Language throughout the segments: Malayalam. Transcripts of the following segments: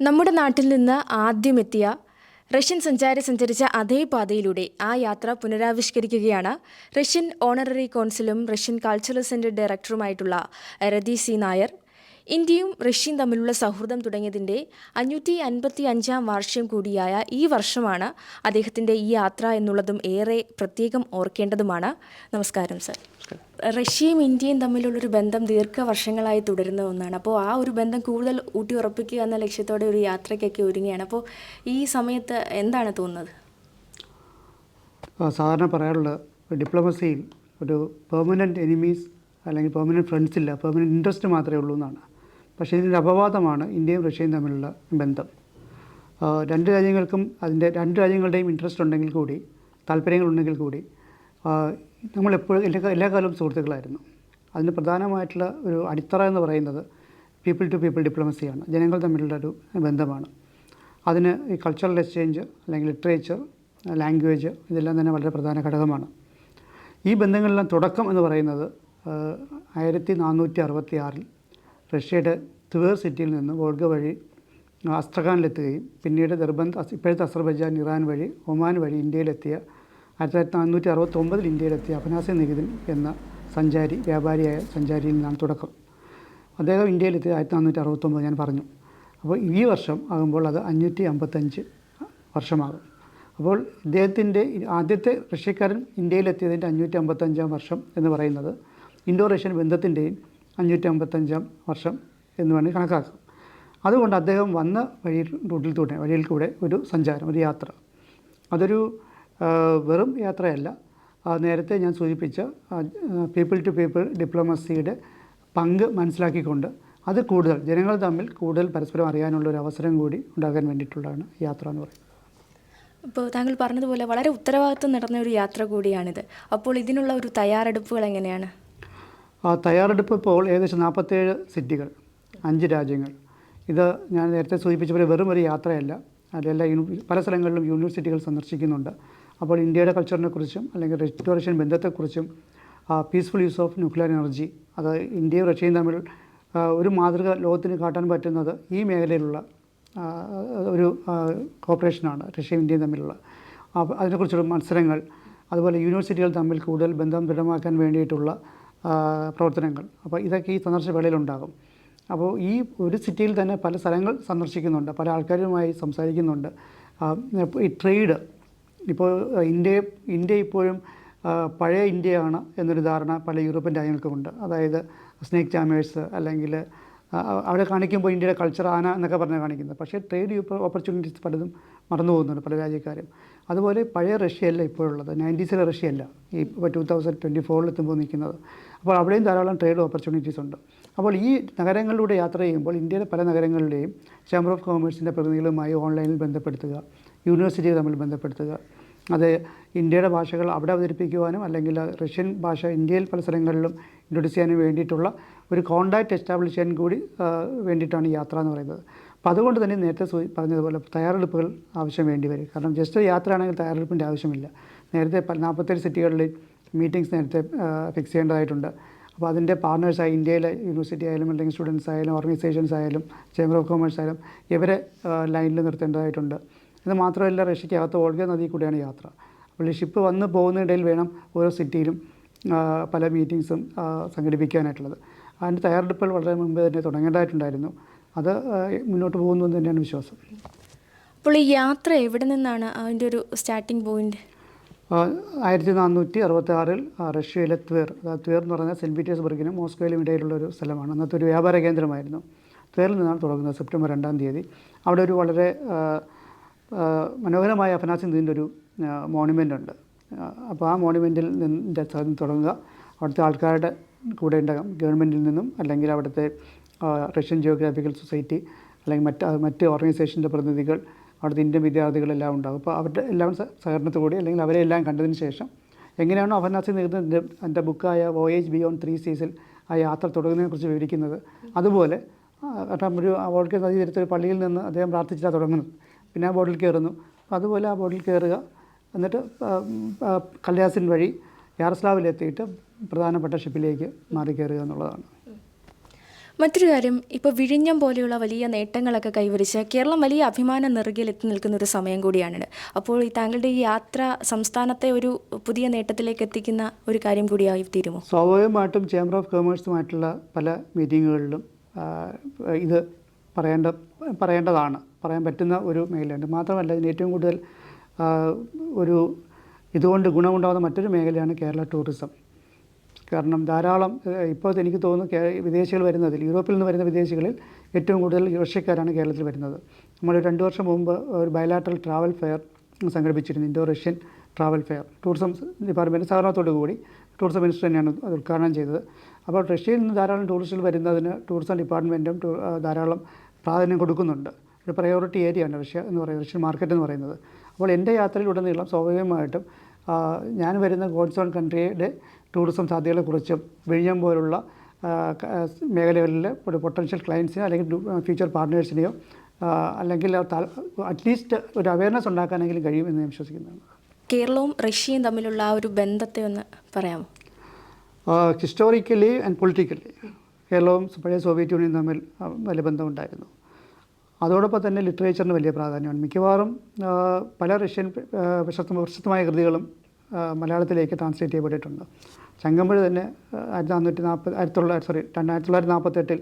നമ്മുടെ നാട്ടിൽ നിന്ന് ആദ്യമെത്തിയ റഷ്യൻ സഞ്ചാരി സഞ്ചരിച്ച അതേ പാതയിലൂടെ ആ യാത്ര പുനരാവിഷ്കരിക്കുകയാണ് റഷ്യൻ ഓണററി കോൺസുലും റഷ്യൻ കൾച്ചറൽ സെന്റർ ഡയറക്ടറുമായിട്ടുള്ള രതി സി നായർ. ഇന്ത്യയും റഷ്യയും തമ്മിലുള്ള സൗഹൃദം തുടങ്ങിയതിൻ്റെ 555-ാം വാർഷികം കൂടിയായ ഈ വർഷമാണ് അദ്ദേഹത്തിൻ്റെ ഈ യാത്ര എന്നുള്ളതും ഏറെ പ്രത്യേകം ഓർക്കേണ്ടതുമാണ്. നമസ്കാരം സർ. റഷ്യയും ഇന്ത്യയും തമ്മിലുള്ളൊരു ബന്ധം ദീർഘവർഷങ്ങളായി തുടരുന്ന ഒന്നാണ്. അപ്പോൾ ആ ഒരു ബന്ധം കൂടുതൽ ഊട്ടിയുറപ്പിക്കുക എന്ന ലക്ഷ്യത്തോടെ ഒരു യാത്രയ്ക്കൊക്കെ ഒരുങ്ങുകയാണ്. അപ്പോൾ ഈ സമയത്ത് എന്താണ് തോന്നുന്നത്? സാധാരണ പറയാറുള്ള ഡിപ്ലോമസിയിൽ ഒരു പെർമനൻറ്റ് എനിമീസ് അല്ലെങ്കിൽ പെർമനൻറ്റ് ഫ്രണ്ട്സ് ഇല്ല, പെർമനൻറ്റ് ഇൻട്രസ്റ്റ് മാത്രമേ ഉള്ളൂ എന്നാണ്. പക്ഷേ ഇതിൻ്റെ അപവാദമാണ് ഇന്ത്യയും റഷ്യയും തമ്മിലുള്ള ബന്ധം. രണ്ട് രാജ്യങ്ങളുടെയും ഇൻട്രസ്റ്റ് ഉണ്ടെങ്കിൽ കൂടി, താല്പര്യങ്ങളുണ്ടെങ്കിൽ കൂടി, നമ്മളെപ്പോഴും എല്ലാ കാലവും സുഹൃത്തുക്കളായിരുന്നു. അതിന് പ്രധാനമായിട്ടുള്ള ഒരു അടിത്തറ എന്ന് പറയുന്നത് പീപ്പിൾ ടു പീപ്പിൾ ഡിപ്ലോമസിയാണ്, ജനങ്ങൾ തമ്മിലുള്ള ഒരു ബന്ധമാണ്. അതിന് ഈ കൾച്ചറൽ എക്സ്ചേഞ്ച് അല്ലെങ്കിൽ ലിറ്ററേച്ചർ, ലാംഗ്വേജ് ഇതെല്ലാം തന്നെ വളരെ പ്രധാന ഘടകമാണ്. ഈ ബന്ധങ്ങളെല്ലാം തുടക്കം എന്ന് പറയുന്നത് 1466 റഷ്യയുടെ ട്വേർ സിറ്റിയിൽ നിന്ന് വോൾഗ വഴി അസ്ട്രഖാനിലെത്തുകയും പിന്നീട് ദർബന്ദ്, ഇപ്പോഴത്തെ അസർബൈജാൻ, ഇറാൻ വഴി ഒമാൻ വഴി ഇന്ത്യയിലെത്തിയ 1469 ഇന്ത്യയിലെത്തിയ അഫനാസി നികിതിൻ എന്ന വ്യാപാരിയായ സഞ്ചാരിയിൽ നിന്നാണ് തുടക്കം. അദ്ദേഹം ഇന്ത്യയിലെത്തിയ 1469 ഞാൻ പറഞ്ഞു. അപ്പോൾ ഈ വർഷം ആകുമ്പോൾ അത് 555 വർഷമാകും. അപ്പോൾ ഇദ്ദേഹത്തിൻ്റെ ആദ്യത്തെ റഷ്യക്കാരൻ ഇന്ത്യയിലെത്തിയതിൻ്റെ 555-ാം വർഷം എന്ന് പറയുന്നത് ഇൻഡോ റഷ്യൻ ബന്ധത്തിൻ്റെയും 555-ാം വർഷം എന്ന് വേണമെങ്കിൽ കണക്കാക്കാം. അതുകൊണ്ട് അദ്ദേഹം വന്ന വഴിയിൽ കൂടെ ഒരു സഞ്ചാരം, ഒരു യാത്ര, അതൊരു വെറും യാത്രയല്ല. നേരത്തെ ഞാൻ സൂചിപ്പിച്ച പീപ്പിൾ ടു പീപ്പിൾ ഡിപ്ലോമസിയുടെ പങ്ക് മനസ്സിലാക്കിക്കൊണ്ട് അത് കൂടുതൽ ജനങ്ങൾ തമ്മിൽ കൂടുതൽ പരസ്പരം അറിയാനുള്ള ഒരു അവസരം കൂടി ഉണ്ടാകാൻ വേണ്ടിയിട്ടുള്ളതാണ് യാത്ര എന്ന് പറയുന്നത്. ഇപ്പോൾ താങ്കൾ പറഞ്ഞതുപോലെ വളരെ ഉത്തരവാദിത്വം നടന്ന ഒരു യാത്ര കൂടിയാണിത്. അപ്പോൾ ഇതിനുള്ള ഒരു തയ്യാറെടുപ്പുകൾ എങ്ങനെയാണ്? തയ്യാറെടുപ്പ് ഇപ്പോൾ ഏകദേശം 47 സിറ്റികൾ, 5 രാജ്യങ്ങൾ. ഇത് ഞാൻ നേരത്തെ സൂചിപ്പിച്ച പോലെ വെറും ഒരു യാത്രയല്ല. അതിലെല്ലാം പല സ്ഥലങ്ങളിലും യൂണിവേഴ്സിറ്റികൾ സന്ദർശിക്കുന്നുണ്ട്. അപ്പോൾ ഇന്ത്യയുടെ കൾച്ചറിനെ കുറിച്ചും അല്ലെങ്കിൽ റഷ്യൻ ബന്ധത്തെക്കുറിച്ചും, peaceful use of nuclear energy, അത് ഇന്ത്യയും റഷ്യയും തമ്മിൽ ഒരു മാതൃക ലോകത്തിന് കാട്ടാൻ പറ്റുന്നത് ഈ മേഖലയിലുള്ള ഒരു കോപ്പറേഷനാണ് റഷ്യയും ഇന്ത്യയും തമ്മിലുള്ള. അതിനെക്കുറിച്ചുള്ള മത്സരങ്ങൾ, അതുപോലെ യൂണിവേഴ്സിറ്റികൾ തമ്മിൽ കൂടുതൽ ബന്ധം ദൃഢമാക്കാൻ വേണ്ടിയിട്ടുള്ള പ്രവർത്തനങ്ങൾ, അപ്പോൾ ഇതൊക്കെ ഈ സന്ദർശന വേളയിലുണ്ടാകും. അപ്പോൾ ഈ ഒരു സിറ്റിയിൽ തന്നെ പല സ്ഥലങ്ങൾ സന്ദർശിക്കുന്നുണ്ട്, പല ആൾക്കാരുമായി സംസാരിക്കുന്നുണ്ട്. ഈ ട്രേഡ്, ഇപ്പോൾ ഇന്ത്യ ഇപ്പോഴും പഴയ ഇന്ത്യയാണ് എന്നൊരു ധാരണ പല യൂറോപ്യൻ രാജ്യങ്ങൾക്കുമുണ്ട്. അതായത് സ്നേക്ക് ചാമേഴ്സ്, അല്ലെങ്കിൽ അവിടെ കാണിക്കുമ്പോൾ ഇന്ത്യയുടെ കൾച്ചർ ആന എന്നൊക്കെ പറഞ്ഞാൽ കാണിക്കുന്നത്. പക്ഷേ ട്രേഡ് ഓപ്പർച്യൂണിറ്റീസ് പലതും മറന്നു പോകുന്നുണ്ട് പല രാജ്യക്കാരും. അതുപോലെ പഴയ റഷ്യയല്ല ഇപ്പോഴുള്ളത്, 90s റഷ്യയല്ല ഇപ്പോൾ 2024 എത്തുമ്പോൾ നിൽക്കുന്നത്. അപ്പോൾ അവിടെയും ധാരാളം ട്രേഡ് ഓപ്പർച്യൂണിറ്റീസ് ഉണ്ട്. അപ്പോൾ ഈ നഗരങ്ങളിലൂടെ യാത്ര ചെയ്യുമ്പോൾ ഇന്ത്യയിലെ പല നഗരങ്ങളുടെയും ചേംബർ ഓഫ് കൊമേഴ്സിൻ്റെ പ്രതിനിധികളുമായി ഓൺലൈനിൽ ബന്ധപ്പെടുത്തുക, യൂണിവേഴ്സിറ്റികൾ തമ്മിൽ ബന്ധപ്പെടുത്തുക, അത് ഇന്ത്യയുടെ ഭാഷകൾ അവിടെ അവതരിപ്പിക്കുവാനും അല്ലെങ്കിൽ റഷ്യൻ ഭാഷ ഇന്ത്യയിൽ പല സ്ഥലങ്ങളിലും ഇൻട്രൊഡ്യൂസ് ചെയ്യാനും വേണ്ടിയിട്ടുള്ള ഒരു കോൺടാക്റ്റ് എസ്റ്റാബ്ലിഷ് ചെയ്യാൻ കൂടി വേണ്ടിയിട്ടാണ് യാത്ര എന്ന് പറയുന്നത്. അപ്പോൾ അതുകൊണ്ട് തന്നെ നേരത്തെ പറഞ്ഞതുപോലെ തയ്യാറെടുപ്പുകൾ ആവശ്യം വേണ്ടി വരും. കാരണം ജസ്റ്റ് യാത്രയാണെങ്കിൽ തയ്യാറെടുപ്പിൻ്റെ ആവശ്യമില്ല. നേരത്തെ 47 സിറ്റികളിൽ മീറ്റിംഗ്സ് നേരത്തെ ഫിക്സ് ചെയ്യേണ്ടതായിട്ടുണ്ട്. അപ്പോൾ അതിൻ്റെ പാർട്ട്നേഴ്സായി ഇന്ത്യയിലെ യൂണിവേഴ്സിറ്റി ആയാലും അല്ലെങ്കിൽ സ്റ്റുഡൻസ് ആയാലും ഓർഗനൈസേഷൻസ് ആയാലും ചേംബർ ഓഫ് കൊമേഴ്സ് ആയാലും ഇവരെ ലൈനിൽ നിർത്തേണ്ടതായിട്ടുണ്ട്. ഇത് മാത്രമല്ല, റഷ്യക്കകത്ത് വോൾഗ നദി കൂടെയാണ് യാത്ര. അപ്പോൾ ഷിപ്പ് വന്ന് പോകുന്നതിനിടയിൽ വേണം ഓരോ സിറ്റിയിലും പല മീറ്റിങ്സും സംഘടിപ്പിക്കാനായിട്ടുള്ളത്. അതിൻ്റെ തയ്യാറെടുപ്പുകൾ വളരെ മുമ്പ് തന്നെ തുടങ്ങേണ്ടതായിട്ടുണ്ടായിരുന്നു. അത് മുന്നോട്ട് പോകുന്നു എന്ന് തന്നെയാണ് വിശ്വാസം. അപ്പോൾ ഈ യാത്ര എവിടെ നിന്നാണ് അതിൻ്റെ ഒരു സ്റ്റാർട്ടിംഗ് പോയിന്റ്? 1466 റഷ്യയിലെ ട്വേർ എന്ന് പറഞ്ഞാൽ സെൻറ്റ് പീറ്റേഴ്സ്ബർഗിനും മോസ്കോയിലും ഇടയിലുള്ളൊരു സ്ഥലമാണ്. അന്നത്തെ ഒരു വ്യാപാര കേന്ദ്രമായിരുന്നു. ട്വേറിൽ നിന്നാണ് തുടങ്ങുന്നത്. സെപ്റ്റംബർ 2-ാം തീയതി അവിടെ ഒരു വളരെ മനോഹരമായ അഫനാസി നികിതിൻ്റെ ഒരു മോണുമെൻ്റ് ഉണ്ട്. അപ്പോൾ ആ മോണുമെൻറ്റിൽ നിന്ന് തുടങ്ങുക. അവിടുത്തെ ആൾക്കാരുടെ കൂടെ ഉണ്ടാകും, ഗവൺമെൻറ്റിൽ നിന്നും അല്ലെങ്കിൽ അവിടുത്തെ റഷ്യൻ ജിയോഗ്രാഫിക്കൽ സൊസൈറ്റി അല്ലെങ്കിൽ മറ്റ് ഓർഗനൈസേഷൻ്റെ പ്രതിനിധികൾ, അവിടുത്തെ ഇന്ത്യൻ വിദ്യാർത്ഥികളെല്ലാം ഉണ്ടാകും. അപ്പോൾ അവരുടെ എല്ലാം സഹകരണത്തോടുകൂടി അല്ലെങ്കിൽ അവരെ എല്ലാം കണ്ടതിന് ശേഷം എങ്ങനെയാണോ അഫനാസി നികിതിൻ്റെ എൻ്റെ ബുക്കായ വോയേജ് ബിയോണ്ട് 3 സീസിൽ ആ യാത്ര തുടങ്ങുന്നതിനെക്കുറിച്ച് വിവരിക്കുന്നത്, അതുപോലെ കാരണം ഒരു വോൾഗ നദീതീരത്തൊരു പള്ളിയിൽ നിന്ന് അദ്ദേഹം പ്രാർത്ഥിച്ചിട്ടാണ് തുടങ്ങുന്നത്. പിന്നെ ആ ബോട്ടിൽ കയറുന്നു. അതുപോലെ ആ ബോട്ടിൽ കയറുക, എന്നിട്ട് കല്യാസിൻ വഴി യാറസ്ലാവിലെത്തിയിട്ട് പ്രധാനപ്പെട്ട ഷിപ്പിലേക്ക് മാറി കയറുക എന്നുള്ളതാണ്. മറ്റൊരു കാര്യം, ഇപ്പോൾ വിഴിഞ്ഞം പോലെയുള്ള വലിയ നേട്ടങ്ങളൊക്കെ കൈവരിച്ച് കേരളം വലിയ അഭിമാന നെറുകയിൽ എത്തി നിൽക്കുന്ന ഒരു സമയം കൂടിയാണിത്. അപ്പോൾ താങ്കളുടെ ഈ യാത്ര സംസ്ഥാനത്തെ ഒരു പുതിയ നേട്ടത്തിലേക്ക് എത്തിക്കുന്ന ഒരു കാര്യം കൂടിയായി തീരുമോ? സ്വാഭാവികമായിട്ടും ചേംബർ ഓഫ് കൊമേഴ്സുമായിട്ടുള്ള പല മീറ്റിങ്ങുകളിലും ഇത് പറയേണ്ടതാണ്, പറയാൻ പറ്റുന്ന ഒരു മേഖലയുണ്ട്. മാത്രമല്ല ഇതിന് ഏറ്റവും കൂടുതൽ ഒരു ഇതുകൊണ്ട് ഗുണമുണ്ടാകുന്ന മറ്റൊരു മേഖലയാണ് കേരള ടൂറിസം. കാരണം ധാരാളം ഇപ്പോൾ എനിക്ക് തോന്നുന്നു വിദേശികൾ വരുന്നതിൽ, യൂറോപ്പിൽ നിന്ന് വരുന്ന വിദേശികളിൽ ഏറ്റവും കൂടുതൽ റഷ്യക്കാരാണ് കേരളത്തിൽ വരുന്നത്. നമ്മൾ 2 വർഷം മുമ്പ് ഒരു ബയലാട്രൽ ട്രാവൽ ഫെയർ സംഘടിപ്പിച്ചിരുന്നു, Indo Russian travel fair. Tourism department സഹകരണത്തോടു കൂടി ടൂറിസം മിനിസ്റ്റർ തന്നെയാണ് അത് ഉദ്ഘാടനം ചെയ്തത്. അപ്പോൾ റഷ്യയിൽ നിന്ന് ധാരാളം ടൂറിസ്റ്റുകൾ വരുന്നതിന് ടൂറിസം ഡിപ്പാർട്ട്മെൻറ്റും ധാരാളം പ്രാധാന്യം കൊടുക്കുന്നുണ്ട്. ഒരു പ്രയോറിറ്റി ഏരിയയാണ് റഷ്യ എന്ന് പറയുന്നത്, റഷ്യൻ മാർക്കറ്റ് എന്ന് പറയുന്നത്. അപ്പോൾ എൻ്റെ യാത്രയിലുടനീളം സ്വാഭാവികമായിട്ടും ഞാൻ വരുന്ന ഗോഡ്സ് ഓൺ കൺട്രിയുടെ ടൂറിസം സാധ്യതകളെക്കുറിച്ചും വിഴിഞ്ഞം പോലുള്ള മേഖലകളിൽ ഒരു പൊട്ടൻഷ്യൽ ക്ലയൻസിനോ അല്ലെങ്കിൽ ഫ്യൂച്ചർ പാർട്ട്നേഴ്സിനെയോ അല്ലെങ്കിൽ അറ്റ്ലീസ്റ്റ് ഒരു അവയർനെസ് ഉണ്ടാക്കാനെങ്കിലും കഴിയുമെന്ന് ഞാൻ വിശ്വസിക്കുന്നതാണ്. കേരളവും റഷ്യയും തമ്മിലുള്ള ആ ഒരു ബന്ധത്തെ ഒന്ന് പറയാമോ? ഹിസ്റ്റോറിക്കലി ആൻഡ് പൊളിറ്റിക്കലി കേരളവും പഴയ സോവിയറ്റ് യൂണിയൻ തമ്മിൽ വലിയ ബന്ധമുണ്ടായിരുന്നു. അതോടൊപ്പം തന്നെ ലിറ്ററേച്ചറിന് വലിയ പ്രാധാന്യമാണ്. മിക്കവാറും പല റഷ്യൻ പ്രശസ്തമായ കൃതികളും മലയാളത്തിലേക്ക് ട്രാൻസ്ലേറ്റ് ചെയ്യപ്പെട്ടിട്ടുണ്ട്. ചങ്ങമ്പുഴ തന്നെ 1948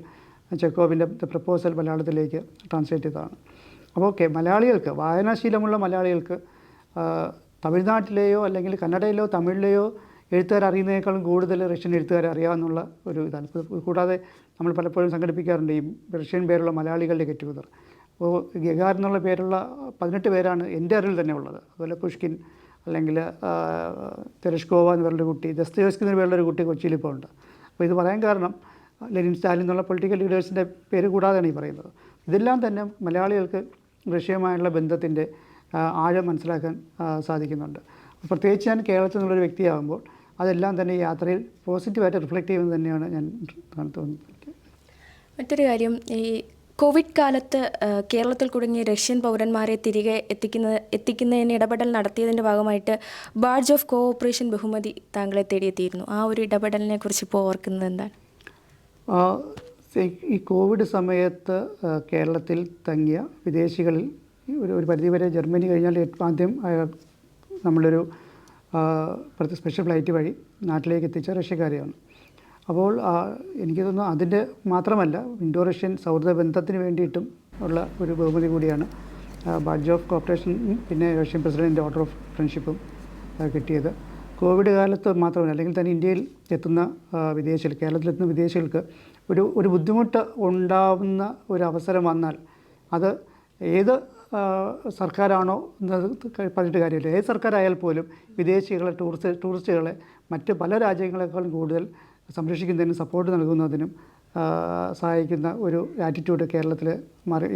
ചെക്കോവിൻ്റെ ദ പ്രപ്പോസൽ മലയാളത്തിലേക്ക് ട്രാൻസ്ലേറ്റ് ചെയ്തതാണ്. അപ്പോൾ മലയാളികൾക്ക്, വായനാശീലമുള്ള മലയാളികൾക്ക് തമിഴ്നാട്ടിലെയോ അല്ലെങ്കിൽ കന്നഡയിലോ തമിഴിലെയോ എഴുത്തുകാരെ അറിയുന്നതിനേക്കാളും കൂടുതൽ റഷ്യൻ എഴുത്തുകാരെ അറിയാമെന്നുള്ള ഒരു ഇതാണ്. കൂടാതെ നമ്മൾ പലപ്പോഴും സംഘടിപ്പിക്കാറുണ്ട് ഈ റഷ്യൻ പേരുള്ള മലയാളികളുടെ ഗെറ്റ് ടുഗദർ. അപ്പോൾ ഗഗാർ എന്നുള്ള പേരുള്ള 18 പേരാണ് എൻ്റെ അറിവിൽ തന്നെ ഉള്ളത്. അതുപോലെ പുഷ്കിൻ അല്ലെങ്കിൽ തെരഷ്കോവ എന്ന് പറയുന്നൊരു കുട്ടി, ദസ്തയേവ്സ്കി എന്ന പേരുള്ളൊരു കുട്ടി കൊച്ചിയിലിപ്പോൾ ഉണ്ട്. അപ്പോൾ ഇത് പറയാൻ കാരണം ലെനിൻ, സ്റ്റാലിൻ എന്നുള്ള പൊളിറ്റിക്കൽ ലീഡേഴ്സിൻ്റെ പേര് കൂടാതെയാണ് ഈ പറയുന്നത്. ഇതെല്ലാം തന്നെ മലയാളികൾക്ക് റഷ്യയുമായുള്ള ബന്ധത്തിൻ്റെ ആഴം മനസ്സിലാക്കാൻ സാധിക്കുന്നുണ്ട്. പ്രത്യേകിച്ച് ഞാൻ കേരളത്തിൽ നിന്നുള്ളൊരു വ്യക്തിയാകുമ്പോൾ അതെല്ലാം തന്നെ ഈ യാത്രയിൽ പോസിറ്റീവായിട്ട് റിഫ്ലക്റ്റ് ചെയ്യുന്നത് തന്നെയാണ് ഞാൻ തോന്നുന്നത്. മറ്റൊരു കാര്യം, ഈ കോവിഡ് കാലത്ത് കേരളത്തിൽ കുടുങ്ങിയ റഷ്യൻ പൗരന്മാരെ തിരികെ എത്തിക്കുന്നതിന് ഇടപെടൽ നടത്തിയതിൻ്റെ ഭാഗമായിട്ട് ബാഡ്ജ് ഓഫ് കോഓപ്പറേഷൻ ബഹുമതി താങ്കളെ തേടിയെത്തിയിരുന്നു. ആ ഒരു ഇടപെടലിനെ കുറിച്ച് ഇപ്പോൾ ഓർക്കുന്നത് എന്താണ്? ഈ കോവിഡ് സമയത്ത് കേരളത്തിൽ തങ്ങിയ വിദേശികളിൽ ഒരു പരിധിവരെ ജർമ്മനി കഴിഞ്ഞാൽ ആദ്യം നമ്മളൊരു സ്പെഷ്യൽ ഫ്ലൈറ്റ് വഴി നാട്ടിലേക്ക് എത്തിച്ച റഷ്യക്കാരെയാണ്. അപ്പോൾ എനിക്ക് തോന്നുന്നു അതിൻ്റെ മാത്രമല്ല, ഇൻഡോ റഷ്യൻ സൗഹൃദ ബന്ധത്തിന് വേണ്ടിയിട്ടും ഉള്ള ഒരു ബഹുമതി കൂടിയാണ് ബാഡ്ജ് ഓഫ് കോപ്പറേഷനും പിന്നെ റഷ്യൻ പ്രസിഡൻറ്റിൻ്റെ ഓർഡർ ഓഫ് ഫ്രണ്ട്ഷിപ്പും കിട്ടിയത്. കോവിഡ് കാലത്ത് മാത്രമല്ല, അല്ലെങ്കിൽ തന്നെ ഇന്ത്യയിൽ എത്തുന്ന വിദേശികൾ, കേരളത്തിലെത്തുന്ന വിദേശികൾക്ക് ഒരു ബുദ്ധിമുട്ട് ഉണ്ടാവുന്ന ഒരു അവസരം വന്നാൽ അത് ഏത് സർക്കാരാണോ എന്നത് പറഞ്ഞിട്ട് കാര്യമില്ല. ഏത് സർക്കാരായാൽ പോലും വിദേശികളെ ടൂറിസ്റ്റുകളെ മറ്റ് പല രാജ്യങ്ങളെക്കാളും കൂടുതൽ സംരക്ഷിക്കുന്നതിനും സപ്പോർട്ട് നൽകുന്നതിനും സഹായിക്കുന്ന ഒരു ആറ്റിറ്റ്യൂഡ് കേരളത്തിൽ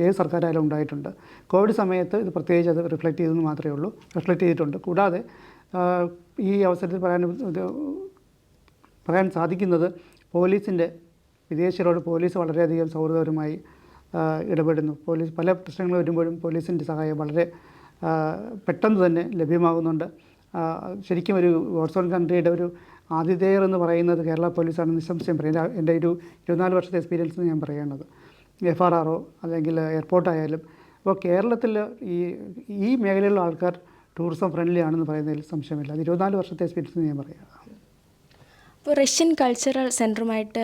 ഏത് സർക്കാരായാലും ഉണ്ടായിട്ടുണ്ട്. കോവിഡ് സമയത്ത് ഇത് പ്രത്യേകിച്ച് അത് റിഫ്ലക്റ്റ് ചെയ്തെന്ന് മാത്രമേ ഉള്ളൂ, റിഫ്ലക്റ്റ് ചെയ്തിട്ടുണ്ട്. കൂടാതെ ഈ അവസരത്തിൽ പറയാൻ സാധിക്കുന്നത് വിദേശികളോട് പോലീസ് വളരെയധികം സൗഹൃദപരമായി ഇടപെടുന്നു. പോലീസ് പല പ്രശ്നങ്ങൾ വരുമ്പോഴും പോലീസിൻ്റെ സഹായം വളരെ പെട്ടെന്ന് തന്നെ ലഭ്യമാകുന്നുണ്ട്. ശരിക്കും ഒരു ഗോഡ്സ് ഓൺ കൺട്രിയുടെ ഒരു ആതിഥേയർ എന്ന് പറയുന്നത് കേരള പോലീസാണ് നിസ്സംശയം പറയാം. എൻ്റെ ഒരു 24 വർഷത്തെ എക്സ്പീരിയൻസ് ഞാൻ പറയുന്നത്, FRRO അല്ലെങ്കിൽ എയർപോർട്ടായാലും. അപ്പോൾ കേരളത്തിൽ ഈ മേഖലയിലുള്ള ആൾക്കാർ ടൂറിസം ഫ്രണ്ട്ലി ആണെന്ന് പറയുന്നതിൽ സംശയമില്ല. അത് 24 വർഷത്തെ എക്സ്പീരിയൻസ് ഞാൻ പറയാം. ഇപ്പോൾ റഷ്യൻ കൾച്ചറൽ സെൻറ്ററുമായിട്ട്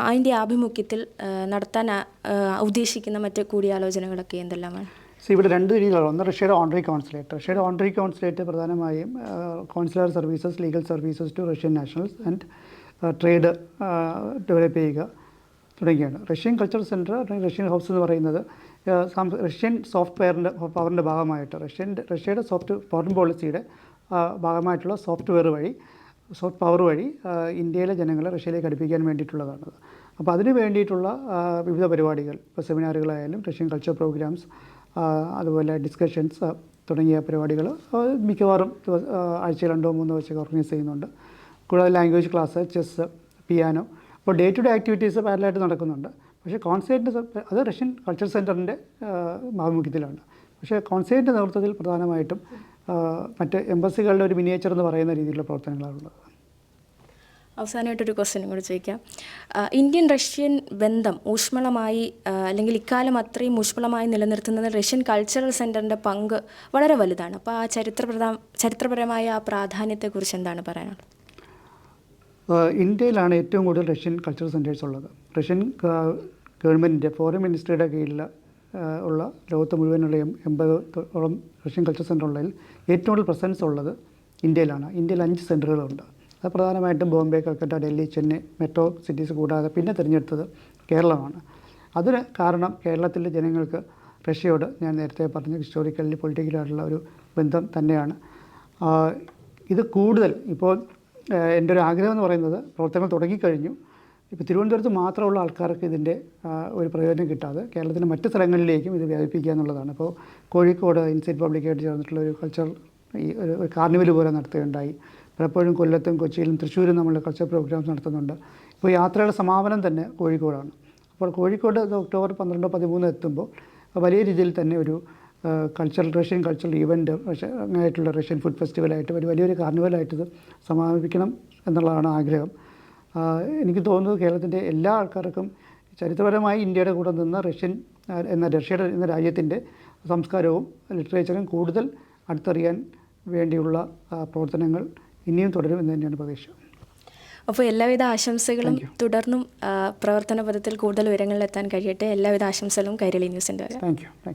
അതിൻ്റെ ആഭിമുഖ്യത്തിൽ നടത്താൻ ഉദ്ദേശിക്കുന്ന മറ്റ് കൂടിയാലോചനകളൊക്കെ എന്തെല്ലാമാണ്? ഇവിടെ 2 രീതികളാണ്. ഒന്ന് റഷ്യയുടെ ഓണററി കോൺസുലേറ്റ് പ്രധാനമായും consular services, legal services to Russian nationals and trade develop ചെയ്യുക തുടങ്ങിയാണ്. Russian cultural centre, Russian house എന്ന് പറയുന്നത് റഷ്യൻ പവറിൻ്റെ ഭാഗമായിട്ട് റഷ്യയുടെ ഫോറിൻ പോളിസിയുടെ ഭാഗമായിട്ടുള്ള സോഫ്റ്റ് പവർ വഴി ഇന്ത്യയിലെ ജനങ്ങളെ റഷ്യയിലേക്ക് അടുപ്പിക്കാൻ വേണ്ടിയിട്ടുള്ളതാണ്. അപ്പോൾ അതിന് വേണ്ടിയിട്ടുള്ള വിവിധ പരിപാടികൾ, ഇപ്പോൾ സെമിനാറുകളായാലും റഷ്യൻ കൾച്ചർ പ്രോഗ്രാംസ്, അതുപോലെ ഡിസ്കഷൻസ് തുടങ്ങിയ പരിപാടികൾ മിക്കവാറും ആഴ്ചയിൽ 2-3 വെച്ചൊക്കെ ഓർഗനൈസ് ചെയ്യുന്നുണ്ട്. കൂടാതെ ലാംഗ്വേജ് ക്ലാസ്, ചെസ്സ്, പിയാനോ. അപ്പോൾ ഡേ ടു ഡേ ആക്ടിവിറ്റീസ് പാരലായിട്ട് നടക്കുന്നുണ്ട്. പക്ഷേ കോൺസേർട്ടിൻ്റെ അത് റഷ്യൻ കൾച്ചർ സെൻറ്ററിൻ്റെ ആഭിമുഖ്യത്തിലാണ്. പക്ഷേ കോൺസേർട്ടിൻ്റെ നേതൃത്വത്തിൽ പ്രധാനമായിട്ടും മറ്റ് എംബസികളുടെ ഒരു മിനിയേച്ചർ എന്ന് പറയുന്ന രീതിയിലുള്ള പ്രവർത്തനങ്ങളാണുള്ളത്. അവസാനമായിട്ടൊരു ക്വസ്റ്റ്യനും കൂടി ചോദിക്കാം. ഇന്ത്യൻ റഷ്യൻ ബന്ധം ഊഷ്മളമായി അല്ലെങ്കിൽ ഇക്കാലം അത്രയും ഊഷ്മളമായി നിലനിർത്തുന്നത് റഷ്യൻ കൾച്ചറൽ സെൻറ്ററിൻ്റെ പങ്ക് വളരെ വലുതാണ്. അപ്പോൾ ആ ചരിത്രപരമായ ആ പ്രാധാന്യത്തെക്കുറിച്ച് എന്താണ് പറയാനുള്ളത്? ഇന്ത്യയിലാണ് ഏറ്റവും കൂടുതൽ റഷ്യൻ കൾച്ചറൽ സെൻറ്റേഴ്സ് ഉള്ളത്. റഷ്യൻ ഗവൺമെൻറ്റിൻ്റെ ഫോറിൻ മിനിസ്ട്രിയുടെ കീഴിൽ ഉള്ള ലോകത്ത് മുഴുവനുള്ള 80ഓളം റഷ്യൻ കൾച്ചർ സെൻ്റർ ഉള്ളതിൽ ഏറ്റവും കൂടുതൽ പ്രസൻസ് ഉള്ളത് ഇന്ത്യയിലാണ്. ഇന്ത്യയിൽ 5 സെൻറ്ററുകളുണ്ട്. അത് പ്രധാനമായിട്ടും ബോംബെ, കൽക്കട്ട, ഡൽഹി, ചെന്നൈ മെട്രോ സിറ്റീസ് കൂടാതെ പിന്നെ തിരഞ്ഞെടുത്തത് കേരളമാണ്. അതിന് കാരണം കേരളത്തിലെ ജനങ്ങൾക്ക് റഷ്യയോട് ഞാൻ നേരത്തെ പറഞ്ഞ ഹിസ്റ്റോറിക്കലി പൊളിറ്റിക്കലായിട്ടുള്ള ഒരു ബന്ധം തന്നെയാണ്. ഇത് കൂടുതൽ ഇപ്പോൾ എൻ്റെ ഒരു ആഗ്രഹം എന്ന് പറയുന്നത് പ്രവർത്തനങ്ങൾ തുടങ്ങിക്കഴിഞ്ഞു. ഇപ്പോൾ തിരുവനന്തപുരത്ത് മാത്രമുള്ള ആൾക്കാർക്ക് ഇതിൻ്റെ ഒരു പ്രയോജനം കിട്ടാതെ കേരളത്തിൻ്റെ മറ്റ് സ്ഥലങ്ങളിലേക്കും ഇത് വ്യാപിപ്പിക്കുക എന്നുള്ളതാണ്. ഇപ്പോൾ കോഴിക്കോട് ഇൻസൈറ്റ് പബ്ലിക്കായിട്ട് ചേർന്നിട്ടുള്ള ഒരു കൾച്ചറൽ ഒരു കാർണിവൽ പോലെ നടത്തുകയുണ്ടായി. പലപ്പോഴും കൊല്ലത്തും കൊച്ചിയിലും തൃശ്ശൂരും നമ്മൾ കൾച്ചർ പ്രോഗ്രാംസ് നടത്തുന്നുണ്ട്. ഇപ്പോൾ യാത്രയുടെ സമാപനം തന്നെ കോഴിക്കോടാണ്. അപ്പോൾ കോഴിക്കോട് ഒക്ടോബർ 12-13 എത്തുമ്പോൾ വലിയ രീതിയിൽ തന്നെ ഒരു റഷ്യൻ കൾച്ചറൽ ഈവൻറ്റ് ആയിട്ടുള്ള റഷ്യൻ ഫുഡ് ഫെസ്റ്റിവലായിട്ട് വലിയൊരു കാർണിവലായിട്ട് ഇത് സമാപിക്കണം എന്നുള്ളതാണ് ആഗ്രഹം. എനിക്ക് തോന്നുന്നത് കേരളത്തിൻ്റെ എല്ലാ ആൾക്കാർക്കും ചരിത്രപരമായി ഇന്ത്യയുടെ കൂടെ നിന്ന് റഷ്യയുടെ എന്ന രാജ്യത്തിൻ്റെ സംസ്കാരവും ലിറ്ററേച്ചറും കൂടുതൽ അടുത്തറിയാൻ വേണ്ടിയുള്ള പ്രവർത്തനങ്ങൾ ഇനിയും തുടരും എന്ന് തന്നെയാണ് പ്രതീക്ഷ. അപ്പോൾ എല്ലാവിധ ആശംസകളും തുടർന്നും പ്രവർത്തന പദത്തിൽ കൂടുതൽ ഉയരങ്ങളിലെത്താൻ കഴിയട്ടെ. എല്ലാവിധ ആശംസകളും കൈരളി ന്യൂസിൻ്റെ. Thank you.